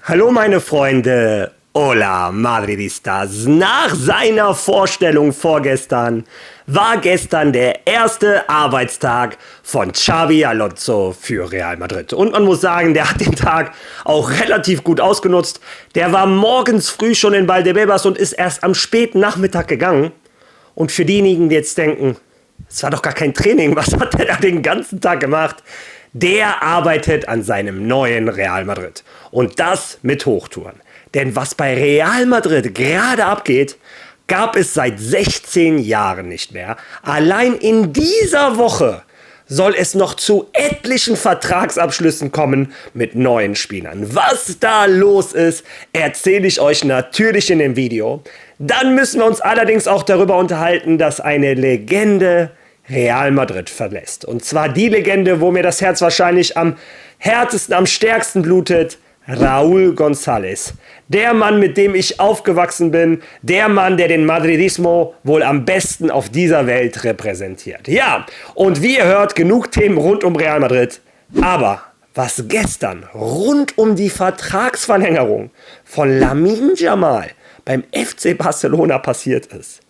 Hallo meine Freunde, hola Madridistas. Nach seiner Vorstellung vorgestern war gestern der erste Arbeitstag von Xabi Alonso für Real Madrid. Und man muss sagen, der hat den Tag auch relativ gut ausgenutzt. Der war morgens früh schon in Valdebebas und ist erst am späten Nachmittag gegangen. Und für diejenigen, die jetzt denken, es war doch gar kein Training, was hat der da den ganzen Tag gemacht? Der arbeitet an seinem neuen Real Madrid. Und das mit Hochtouren. Denn was bei Real Madrid gerade abgeht, gab es seit 16 Jahren nicht mehr. Allein in dieser Woche soll es noch zu etlichen Vertragsabschlüssen kommen mit neuen Spielern. Was da los ist, erzähle ich euch natürlich in dem Video. Dann müssen wir uns allerdings auch darüber unterhalten, dass eine Legende Real Madrid verlässt. Und zwar die Legende, wo mir das Herz wahrscheinlich am härtesten, am stärksten blutet, Raúl González. Der Mann, mit dem ich aufgewachsen bin, der Mann, der den Madridismo wohl am besten auf dieser Welt repräsentiert. Ja, und wie ihr hört, genug Themen rund um Real Madrid. Aber was gestern rund um die Vertragsverlängerung von Lamine Yamal beim FC Barcelona passiert ist,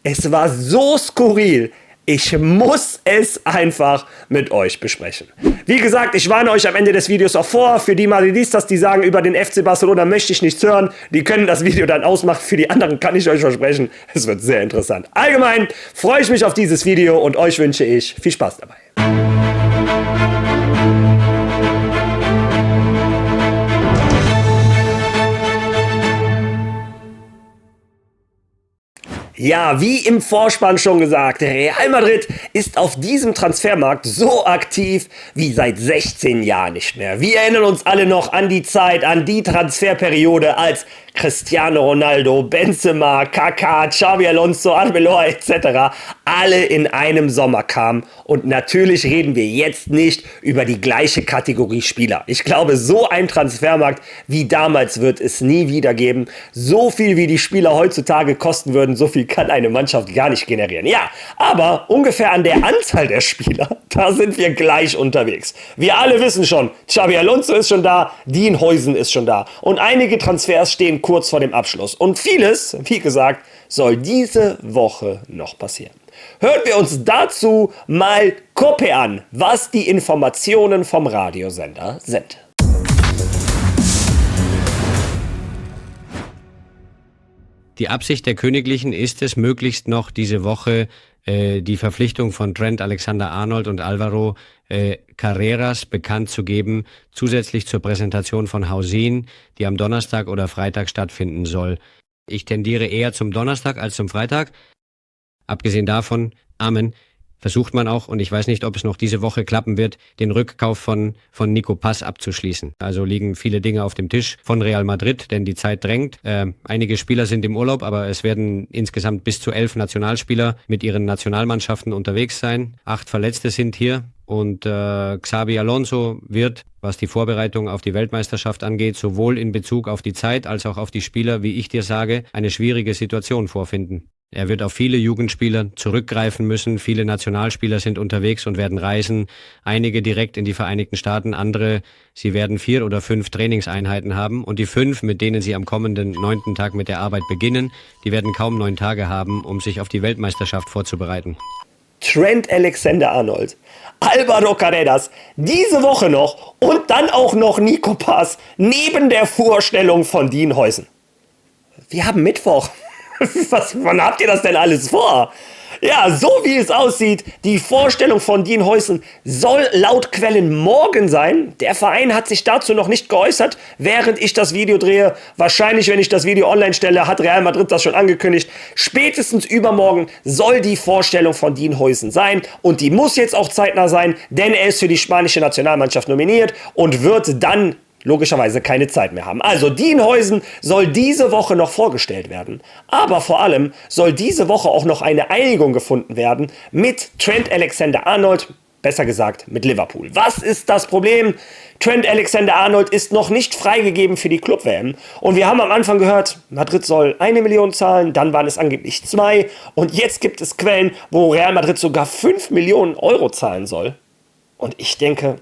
es war so skurril. Ich muss es einfach mit euch besprechen. Wie gesagt, ich warne euch am Ende des Videos auch vor. Für die Madridistas, die sagen, über den FC Barcelona möchte ich nichts hören, die können das Video dann ausmachen. Für die anderen kann ich euch versprechen, es wird sehr interessant. Allgemein freue ich mich auf dieses Video und euch wünsche ich viel Spaß dabei. Ja, wie im Vorspann schon gesagt, Real Madrid ist auf diesem Transfermarkt so aktiv wie seit 16 Jahren nicht mehr. Wir erinnern uns alle noch an die Zeit, an die Transferperiode, als Cristiano Ronaldo, Benzema, Kaká, Xabi Alonso, Arbeloa etc. alle in einem Sommer kamen. Und natürlich reden wir jetzt nicht über die gleiche Kategorie Spieler. Ich glaube, so ein Transfermarkt wie damals wird es nie wieder geben. So viel wie die Spieler heutzutage kosten würden, so viel kann eine Mannschaft gar nicht generieren. Ja, aber ungefähr an der Anzahl der Spieler, da sind wir gleich unterwegs. Wir alle wissen schon, Xabi Alonso ist schon da, Dean Huijsen ist schon da. Und einige Transfers stehen kurz vor dem Abschluss. Und vieles, wie gesagt, soll diese Woche noch passieren. Hören wir uns dazu mal Koppe an, was die Informationen vom Radiosender sind. Die Absicht der Königlichen ist es, möglichst noch diese Woche die Verpflichtung von Trent Alexander-Arnold und Alvaro Carreras bekannt zu geben, zusätzlich zur Präsentation von Hausin, die am Donnerstag oder Freitag stattfinden soll. Ich tendiere eher zum Donnerstag als zum Freitag. Abgesehen davon, Amen, versucht man auch, und ich weiß nicht, ob es noch diese Woche klappen wird, den Rückkauf von Nico Paz abzuschließen. Also liegen viele Dinge auf dem Tisch von Real Madrid, denn die Zeit drängt. Einige Spieler sind im Urlaub, aber es werden insgesamt bis zu 11 Nationalspieler mit ihren Nationalmannschaften unterwegs sein. 8 Verletzte sind hier. Und Xabi Alonso wird, was die Vorbereitung auf die Weltmeisterschaft angeht, sowohl in Bezug auf die Zeit als auch auf die Spieler, wie ich dir sage, eine schwierige Situation vorfinden. Er wird auf viele Jugendspieler zurückgreifen müssen. Viele Nationalspieler sind unterwegs und werden reisen. Einige direkt in die Vereinigten Staaten, andere, sie werden 4 oder 5 Trainingseinheiten haben. Und die 5, mit denen sie am kommenden 9. Tag mit der Arbeit beginnen, die werden kaum 9 Tage haben, um sich auf die Weltmeisterschaft vorzubereiten. Trent Alexander-Arnold, Álvaro Carreras, diese Woche noch und dann auch noch Nico Paz neben der Vorstellung von Dean Huijsen. Wir haben Mittwoch. Wann habt ihr das denn alles vor? Ja, so wie es aussieht, die Vorstellung von Dean Huijsen soll laut Quellen morgen sein. Der Verein hat sich dazu noch nicht geäußert, während ich das Video drehe. Wahrscheinlich, wenn ich das Video online stelle, hat Real Madrid das schon angekündigt. Spätestens übermorgen soll die Vorstellung von Dean Huijsen sein. Und die muss jetzt auch zeitnah sein, denn er ist für die spanische Nationalmannschaft nominiert und wird dann logischerweise keine Zeit mehr haben. Also Dean Huijsen soll diese Woche noch vorgestellt werden. Aber vor allem soll diese Woche auch noch eine Einigung gefunden werden mit Trent Alexander-Arnold, besser gesagt mit Liverpool. Was ist das Problem? Trent Alexander-Arnold ist noch nicht freigegeben für die Club-WM. Und wir haben am Anfang gehört, Madrid soll 1 Million zahlen, dann waren es angeblich 2. Und jetzt gibt es Quellen, wo Real Madrid sogar 5 Millionen Euro zahlen soll. Und ich denke,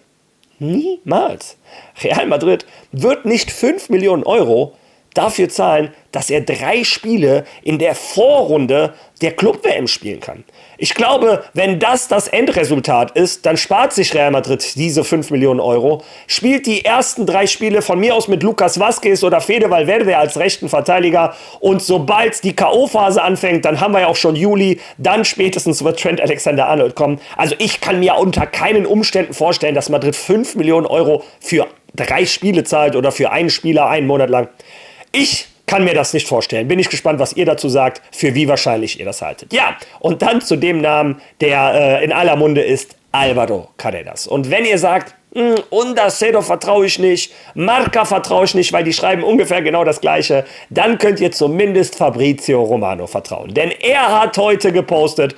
Niemals. Real Madrid wird nicht 5 Millionen Euro dafür zahlen, dass er 3 Spiele in der Vorrunde der Club-WM spielen kann. Ich glaube, wenn das Endresultat ist, dann spart sich Real Madrid diese 5 Millionen Euro, spielt die ersten 3 Spiele von mir aus mit Lucas Vazquez oder Fede Valverde als rechten Verteidiger und sobald die K.O.-Phase anfängt, dann haben wir ja auch schon Juli, dann spätestens wird Trent Alexander-Arnold kommen. Also ich kann mir unter keinen Umständen vorstellen, dass Madrid 5 Millionen Euro für 3 Spiele zahlt oder für einen Spieler einen Monat lang. Ich kann mir das nicht vorstellen. Bin ich gespannt, was ihr dazu sagt, für wie wahrscheinlich ihr das haltet. Ja, und dann zu dem Namen, der in aller Munde ist, Álvaro Carreras. Und wenn ihr sagt, Undercedo vertraue ich nicht, Marca vertraue ich nicht, weil die schreiben ungefähr genau das Gleiche, dann könnt ihr zumindest Fabrizio Romano vertrauen. Denn er hat heute gepostet,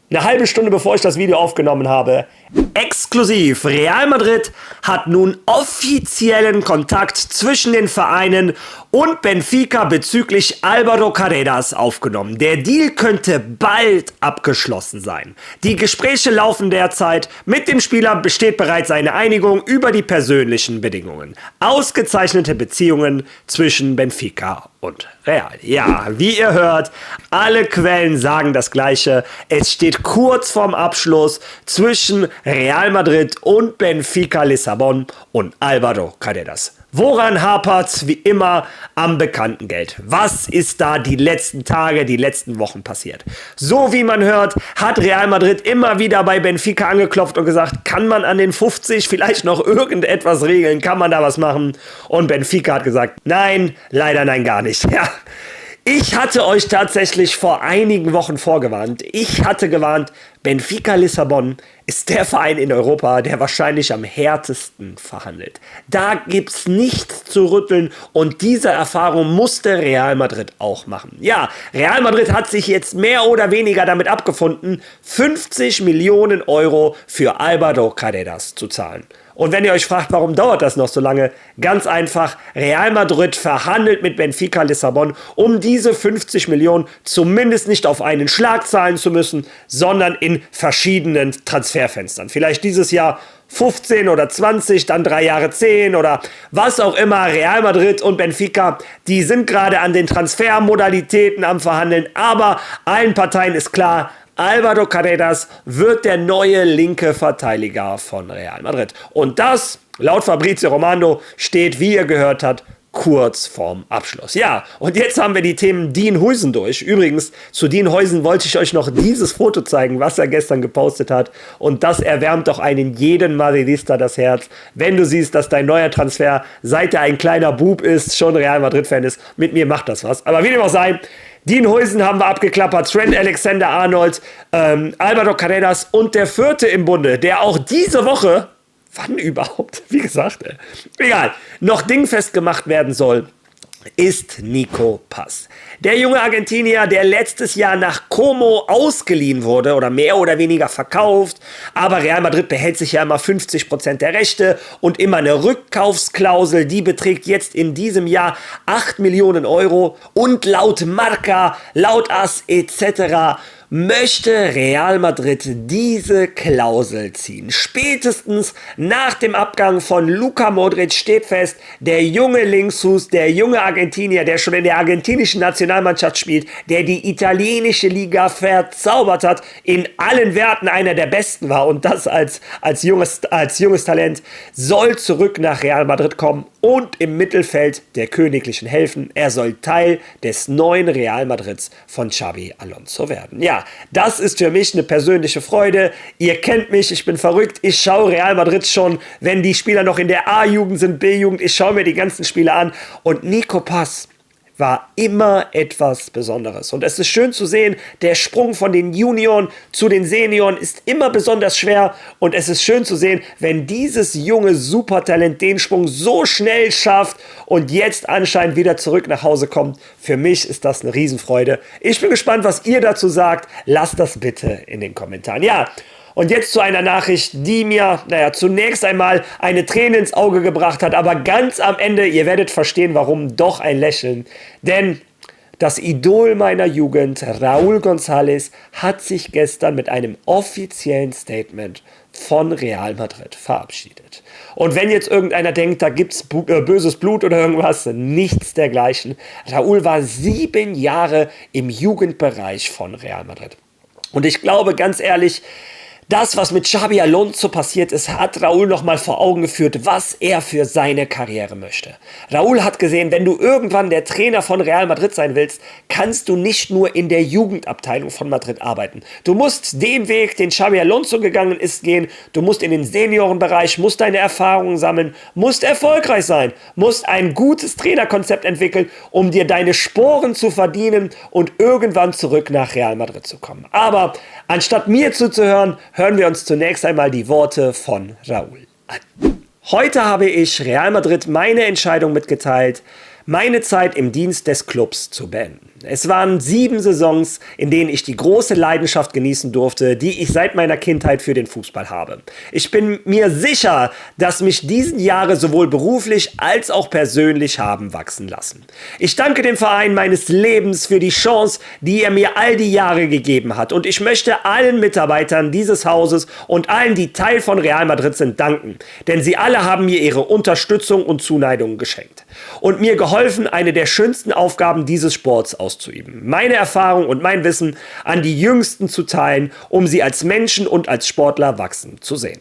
eine halbe Stunde bevor ich das Video aufgenommen habe, exklusiv, Real Madrid hat nun offiziellen Kontakt zwischen den Vereinen und Benfica bezüglich Álvaro Carreras aufgenommen. Der Deal könnte bald abgeschlossen sein. Die Gespräche laufen derzeit. Mit dem Spieler besteht bereits eine Einigung über die persönlichen Bedingungen. Ausgezeichnete Beziehungen zwischen Benfica und Real. Ja, wie ihr hört, alle Quellen sagen das Gleiche. Es steht kurz vorm Abschluss zwischen Real Madrid und Benfica Lissabon und Álvaro Carreras. Woran hapert's? Wie immer am bekannten Geld. Was ist da die letzten Tage, die letzten Wochen passiert? So wie man hört, hat Real Madrid immer wieder bei Benfica angeklopft und gesagt, kann man an den 50 vielleicht noch irgendetwas regeln? Kann man da was machen? Und Benfica hat gesagt, nein, leider nein, gar nicht. Ja. Ich hatte euch tatsächlich vor einigen Wochen vorgewarnt. Ich hatte gewarnt, Benfica Lissabon ist der Verein in Europa, der wahrscheinlich am härtesten verhandelt. Da gibt's nichts zu rütteln und diese Erfahrung musste Real Madrid auch machen. Ja, Real Madrid hat sich jetzt mehr oder weniger damit abgefunden, 50 Millionen Euro für Álvaro Carreras zu zahlen. Und wenn ihr euch fragt, warum dauert das noch so lange? Ganz einfach, Real Madrid verhandelt mit Benfica Lissabon, um diese 50 Millionen zumindest nicht auf einen Schlag zahlen zu müssen, sondern in verschiedenen Transferfenstern. Vielleicht dieses Jahr 15 oder 20, dann 3 Jahre 10 oder was auch immer. Real Madrid und Benfica, die sind gerade an den Transfermodalitäten am Verhandeln, aber allen Parteien ist klar, Álvaro Carreras wird der neue linke Verteidiger von Real Madrid. Und das, laut Fabrizio Romano, steht, wie ihr gehört habt, kurz vorm Abschluss. Ja, und jetzt haben wir die Themen Dean Huijsen durch. Übrigens, zu Dean Huijsen wollte ich euch noch dieses Foto zeigen, was er gestern gepostet hat. Und das erwärmt doch einen jeden Madridista das Herz, wenn du siehst, dass dein neuer Transfer, seit er ein kleiner Bub ist, schon Real Madrid-Fan ist. Mit mir macht das was. Aber wie dem auch sei, Dean Huijsen haben wir abgeklappert, Trent Alexander-Arnold, Álvaro Carreras und der 4. im Bunde, der auch diese Woche, wann überhaupt, wie gesagt, egal, noch dingfest gemacht werden soll, ist Nico Paz. Der junge Argentinier, der letztes Jahr nach Como ausgeliehen wurde oder mehr oder weniger verkauft, aber Real Madrid behält sich ja immer 50% der Rechte und immer eine Rückkaufsklausel, die beträgt jetzt in diesem Jahr 8 Millionen Euro und laut Marca, laut AS etc. möchte Real Madrid diese Klausel ziehen. Spätestens nach dem Abgang von Luka Modric steht fest, der junge Linksfuß, der junge Argentinier, der schon in der argentinischen Nationalmannschaft spielt, der die italienische Liga verzaubert hat, in allen Werten einer der Besten war und das als junges Talent, soll zurück nach Real Madrid kommen und im Mittelfeld der Königlichen helfen. Er soll Teil des neuen Real Madrids von Xabi Alonso werden. Ja, das ist für mich eine persönliche Freude. Ihr kennt mich, ich bin verrückt. Ich schaue Real Madrid schon, wenn die Spieler noch in der A-Jugend sind, B-Jugend. Ich schaue mir die ganzen Spieler an. Und Nico Paz war immer etwas Besonderes. Und es ist schön zu sehen, der Sprung von den Junioren zu den Senioren ist immer besonders schwer. Und es ist schön zu sehen, wenn dieses junge Supertalent den Sprung so schnell schafft und jetzt anscheinend wieder zurück nach Hause kommt. Für mich ist das eine Riesenfreude. Ich bin gespannt, was ihr dazu sagt. Lasst das bitte in den Kommentaren. Ja, und jetzt zu einer Nachricht, die mir, zunächst einmal eine Träne ins Auge gebracht hat, aber ganz am Ende, ihr werdet verstehen, warum, doch ein Lächeln. Denn das Idol meiner Jugend, Raúl González, hat sich gestern mit einem offiziellen Statement von Real Madrid verabschiedet. Und wenn jetzt irgendeiner denkt, da gibt's böses Blut oder irgendwas, nichts dergleichen. Raúl war 7 Jahre im Jugendbereich von Real Madrid. Und ich glaube, ganz ehrlich, das, was mit Xabi Alonso passiert ist, hat Raúl nochmal vor Augen geführt, was er für seine Karriere möchte. Raúl hat gesehen, wenn du irgendwann der Trainer von Real Madrid sein willst, kannst du nicht nur in der Jugendabteilung von Madrid arbeiten. Du musst den Weg, den Xabi Alonso gegangen ist, gehen. Du musst in den Seniorenbereich, musst deine Erfahrungen sammeln, musst erfolgreich sein, musst ein gutes Trainerkonzept entwickeln, um dir deine Sporen zu verdienen und irgendwann zurück nach Real Madrid zu kommen. Aber anstatt mir zuzuhören, hören wir uns zunächst einmal die Worte von Raúl an. Heute habe ich Real Madrid meine Entscheidung mitgeteilt, meine Zeit im Dienst des Clubs zu beenden. Es waren 7 Saisons, in denen ich die große Leidenschaft genießen durfte, die ich seit meiner Kindheit für den Fußball habe. Ich bin mir sicher, dass mich diese Jahre sowohl beruflich als auch persönlich haben wachsen lassen. Ich danke dem Verein meines Lebens für die Chance, die er mir all die Jahre gegeben hat. Und ich möchte allen Mitarbeitern dieses Hauses und allen, die Teil von Real Madrid sind, danken. Denn sie alle haben mir ihre Unterstützung und Zuneigung geschenkt. Und mir geholfen, eine der schönsten Aufgaben dieses Sports auszuüben. Meine Erfahrung und mein Wissen an die Jüngsten zu teilen, um sie als Menschen und als Sportler wachsen zu sehen.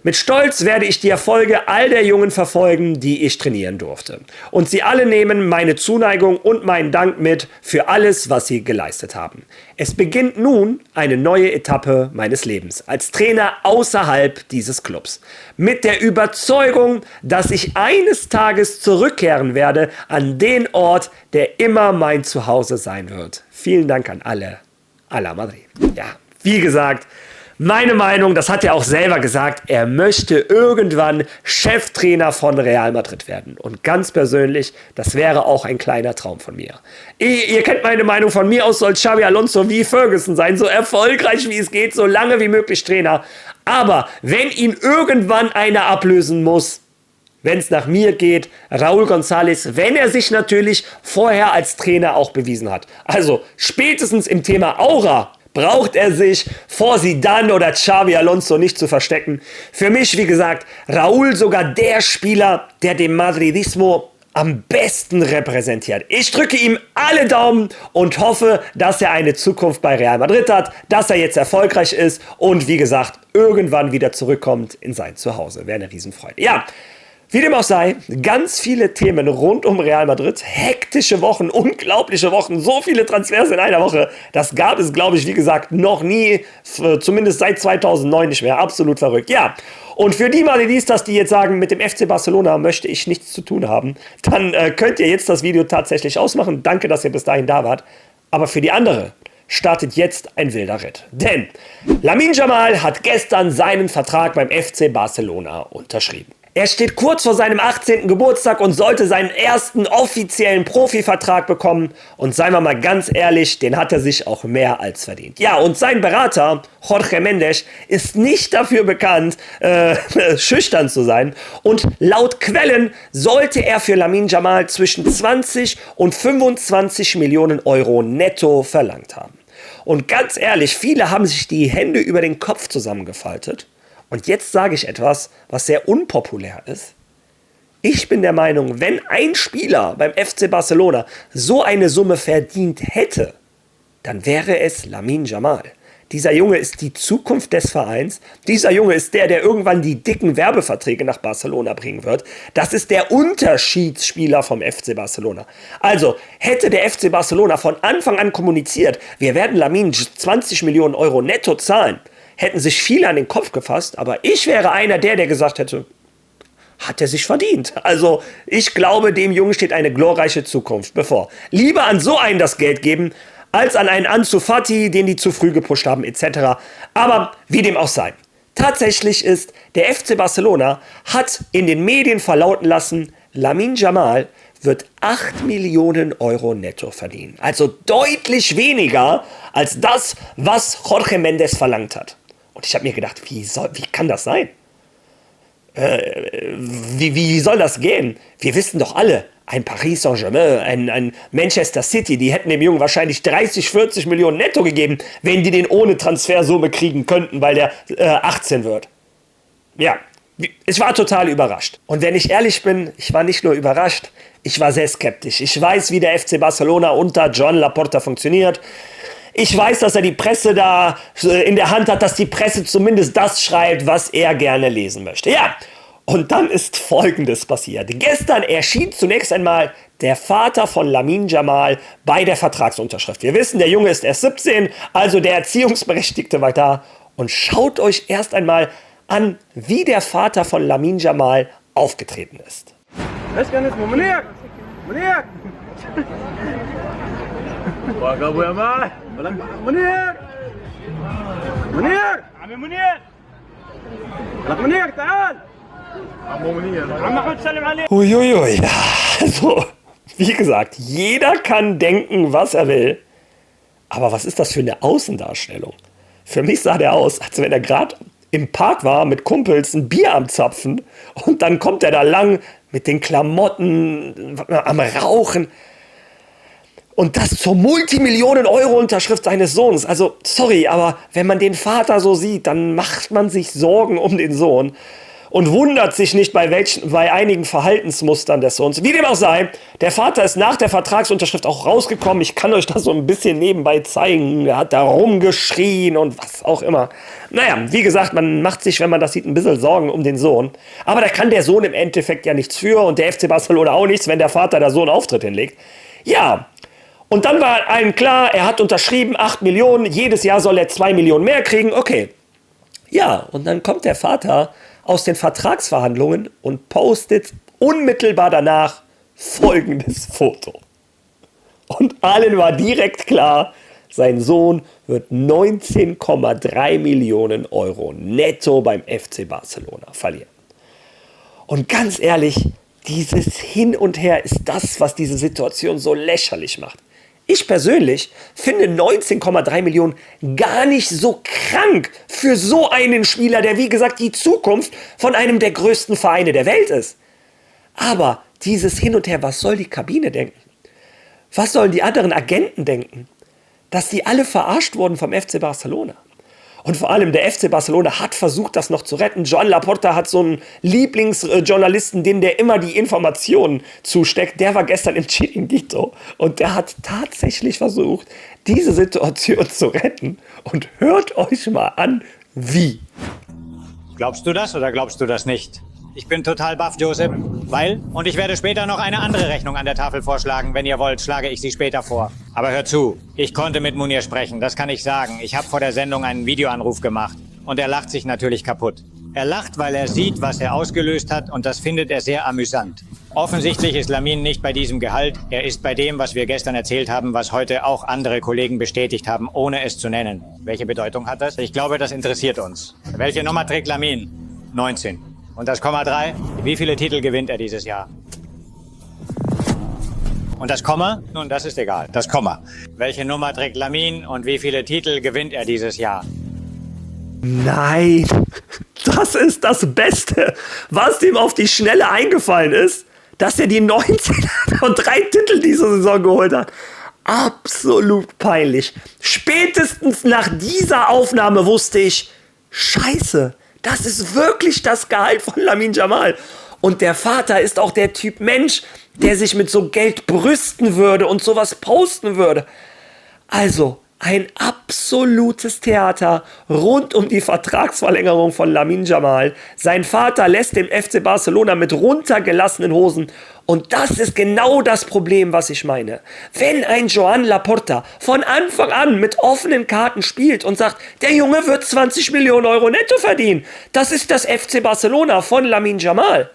Mit Stolz werde ich die Erfolge all der Jungen verfolgen, die ich trainieren durfte. Und sie alle nehmen meine Zuneigung und meinen Dank mit für alles, was sie geleistet haben. Es beginnt nun eine neue Etappe meines Lebens als Trainer außerhalb dieses Clubs. Mit der Überzeugung, dass ich eines Tages zurückkehren werde an den Ort, der immer mein Zuhause sein wird. Vielen Dank an alle. Ala Madrid. Ja, wie gesagt, meine Meinung, das hat er auch selber gesagt, er möchte irgendwann Cheftrainer von Real Madrid werden. Und ganz persönlich, das wäre auch ein kleiner Traum von mir. Ihr kennt meine Meinung, von mir aus soll Xabi Alonso wie Ferguson sein, so erfolgreich wie es geht, so lange wie möglich Trainer. Aber wenn ihn irgendwann einer ablösen muss, wenn es nach mir geht, Raúl González, wenn er sich natürlich vorher als Trainer auch bewiesen hat. Also spätestens im Thema Aura braucht er sich vor Zidane oder Xabi Alonso nicht zu verstecken. Für mich, wie gesagt, Raúl sogar der Spieler, der den Madridismo am besten repräsentiert. Ich drücke ihm alle Daumen und hoffe, dass er eine Zukunft bei Real Madrid hat, dass er jetzt erfolgreich ist und wie gesagt, irgendwann wieder zurückkommt in sein Zuhause. Wäre eine Riesenfreude. Ja, wie dem auch sei, ganz viele Themen rund um Real Madrid, hektische Wochen, unglaubliche Wochen, so viele Transfers in einer Woche, das gab es, glaube ich, wie gesagt, noch nie, zumindest seit 2009 nicht mehr, absolut verrückt. Ja, und für die Madridistas, die jetzt sagen, mit dem FC Barcelona möchte ich nichts zu tun haben, dann könnt ihr jetzt das Video tatsächlich ausmachen. Danke, dass ihr bis dahin da wart. Aber für die andere startet jetzt ein wilder Ritt. Denn Lamine Yamal hat gestern seinen Vertrag beim FC Barcelona unterschrieben. Er steht kurz vor seinem 18. Geburtstag und sollte seinen ersten offiziellen Profivertrag bekommen. Und seien wir mal ganz ehrlich, den hat er sich auch mehr als verdient. Ja, und sein Berater, Jorge Mendes, ist nicht dafür bekannt, schüchtern zu sein. Und laut Quellen sollte er für Lamine Yamal zwischen 20 und 25 Millionen Euro netto verlangt haben. Und ganz ehrlich, viele haben sich die Hände über den Kopf zusammengefaltet. Und jetzt sage ich etwas, was sehr unpopulär ist. Ich bin der Meinung, wenn ein Spieler beim FC Barcelona so eine Summe verdient hätte, dann wäre es Lamine Yamal. Dieser Junge ist die Zukunft des Vereins. Dieser Junge ist der irgendwann die dicken Werbeverträge nach Barcelona bringen wird. Das ist der Unterschiedsspieler vom FC Barcelona. Also hätte der FC Barcelona von Anfang an kommuniziert, wir werden Lamine 20 Millionen Euro netto zahlen, hätten sich viele an den Kopf gefasst, aber ich wäre einer der gesagt hätte, hat er sich verdient. Also ich glaube, dem Jungen steht eine glorreiche Zukunft bevor. Lieber an so einen das Geld geben, als an einen Ansu Fati, den die zu früh gepusht haben, etc. Aber wie dem auch sei. Tatsächlich ist, der FC Barcelona hat in den Medien verlauten lassen, Lamine Yamal wird 8 Millionen Euro netto verdienen. Also deutlich weniger als das, was Jorge Mendes verlangt hat. Und ich habe mir gedacht, wie kann das sein? Wie soll das gehen? Wir wissen doch alle, ein Paris Saint-Germain, ein Manchester City, die hätten dem Jungen wahrscheinlich 30, 40 Millionen netto gegeben, wenn die den ohne Transfersumme kriegen könnten, weil der 18 wird. ja, ich war total überrascht. Und wenn ich ehrlich bin, ich war nicht nur überrascht, ich war sehr skeptisch. Ich weiß, wie der FC Barcelona unter Joan Laporta funktioniert. Ich weiß, dass er die Presse da in der Hand hat, dass die Presse zumindest das schreibt, was er gerne lesen möchte. Ja, und dann ist Folgendes passiert. Gestern erschien zunächst einmal der Vater von Lamine Yamal bei der Vertragsunterschrift. Wir wissen, der Junge ist erst 17, also der Erziehungsberechtigte war da. Und schaut euch erst einmal an, wie der Vater von Lamine Yamal aufgetreten ist. Uiuiui, ja, also, wie gesagt, jeder kann denken, was er will. Aber was ist das für eine Außendarstellung? Für mich sah der aus, als wenn er gerade im Park war mit Kumpels ein Bier am Zapfen und dann kommt er da lang mit den Klamotten am Rauchen. Und das zur Multimillionen-Euro-Unterschrift seines Sohns. Also, sorry, aber wenn man den Vater so sieht, dann macht man sich Sorgen um den Sohn und wundert sich nicht bei einigen Verhaltensmustern des Sohns. Wie dem auch sei, der Vater ist nach der Vertragsunterschrift auch rausgekommen. Ich kann euch das so ein bisschen nebenbei zeigen. Er hat da rumgeschrien und was auch immer. Naja, wie gesagt, man macht sich, wenn man das sieht, ein bisschen Sorgen um den Sohn. Aber da kann der Sohn im Endeffekt ja nichts für und der FC Barcelona auch nichts, wenn der Vater da so einen Auftritt hinlegt. Ja, und dann war allen klar, er hat unterschrieben, 8 Millionen, jedes Jahr soll er 2 Millionen mehr kriegen, okay. Ja, und dann kommt der Vater aus den Vertragsverhandlungen und postet unmittelbar danach folgendes Foto. Und allen war direkt klar, sein Sohn wird 19,3 Millionen Euro netto beim FC Barcelona verlieren. Und ganz ehrlich, dieses Hin und Her ist das, was diese Situation so lächerlich macht. Ich persönlich finde 19,3 Millionen gar nicht so krank für so einen Spieler, der wie gesagt die Zukunft von einem der größten Vereine der Welt ist. Aber dieses Hin und Her, was soll die Kabine denken? Was sollen die anderen Agenten denken? Dass die alle verarscht wurden vom FC Barcelona. Und vor allem der FC Barcelona hat versucht, das noch zu retten. Joan Laporta hat so einen Lieblingsjournalisten, der immer die Informationen zusteckt. Der war gestern im Chiringuito und der hat tatsächlich versucht, diese Situation zu retten. Und hört euch mal an, wie. Glaubst du das oder glaubst du das nicht? Ich bin total baff, Josep, und ich werde später noch eine andere Rechnung an der Tafel vorschlagen. Wenn ihr wollt, schlage ich sie später vor. Aber hört zu, ich konnte mit Munir sprechen, das kann ich sagen. Ich habe vor der Sendung einen Videoanruf gemacht und er lacht sich natürlich kaputt. Er lacht, weil er sieht, was er ausgelöst hat und das findet er sehr amüsant. Offensichtlich ist Lamine nicht bei diesem Gehalt. Er ist bei dem, was wir gestern erzählt haben, was heute auch andere Kollegen bestätigt haben, ohne es zu nennen. Welche Bedeutung hat das? Ich glaube, das interessiert uns. Welche Nummer trägt Lamine? 19. Und das Komma 3? Wie viele Titel gewinnt er dieses Jahr? Und das Komma? Nun, das ist egal. Das Komma. Welche Nummer trägt Lamine und wie viele Titel gewinnt er dieses Jahr? Nein, das ist das Beste, was ihm auf die Schnelle eingefallen ist, dass er die 19 und 3 Titel diese Saison geholt hat. Absolut peinlich. Spätestens nach dieser Aufnahme wusste ich, Scheiße, das ist wirklich das Gehalt von Lamine Yamal. Und der Vater ist auch der Typ Mensch, der sich mit so Geld brüsten würde und sowas posten würde. Also, ein absolutes Theater rund um die Vertragsverlängerung von Lamine Yamal. Sein Vater lässt den FC Barcelona mit runtergelassenen Hosen. Und das ist genau das Problem, was ich meine. Wenn ein Joan Laporta von Anfang an mit offenen Karten spielt und sagt, der Junge wird 20 Millionen Euro netto verdienen, das ist das FC Barcelona von Lamine Yamal,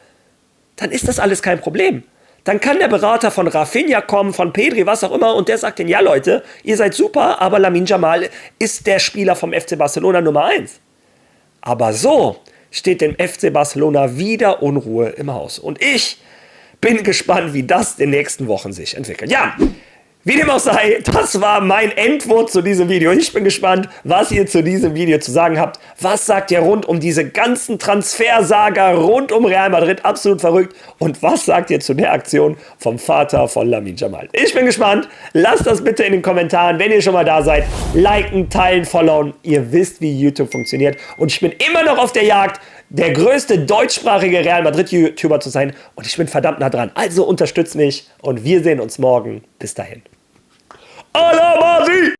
dann ist das alles kein Problem. Dann kann der Berater von Rafinha kommen, von Pedri, was auch immer, und der sagt denen, ja Leute, ihr seid super, aber Lamine Yamal ist der Spieler vom FC Barcelona Nummer 1. Aber so steht dem FC Barcelona wieder Unruhe im Haus. Und ich bin gespannt, wie das in den nächsten Wochen sich entwickelt. Ja, wie dem auch sei, das war mein Endwort zu diesem Video. Ich bin gespannt, was ihr zu diesem Video zu sagen habt. Was sagt ihr rund um diese ganzen Transfersaga rund um Real Madrid? Absolut verrückt. Und was sagt ihr zu der Aktion vom Vater von Lamine Yamal? Ich bin gespannt. Lasst das bitte in den Kommentaren. Wenn ihr schon mal da seid, liken, teilen, followen. Ihr wisst, wie YouTube funktioniert. Und ich bin immer noch auf der Jagd der größte deutschsprachige Real Madrid-YouTuber zu sein. Und ich bin verdammt nah dran. Also unterstützt mich und wir sehen uns morgen. Bis dahin. A la Madrid!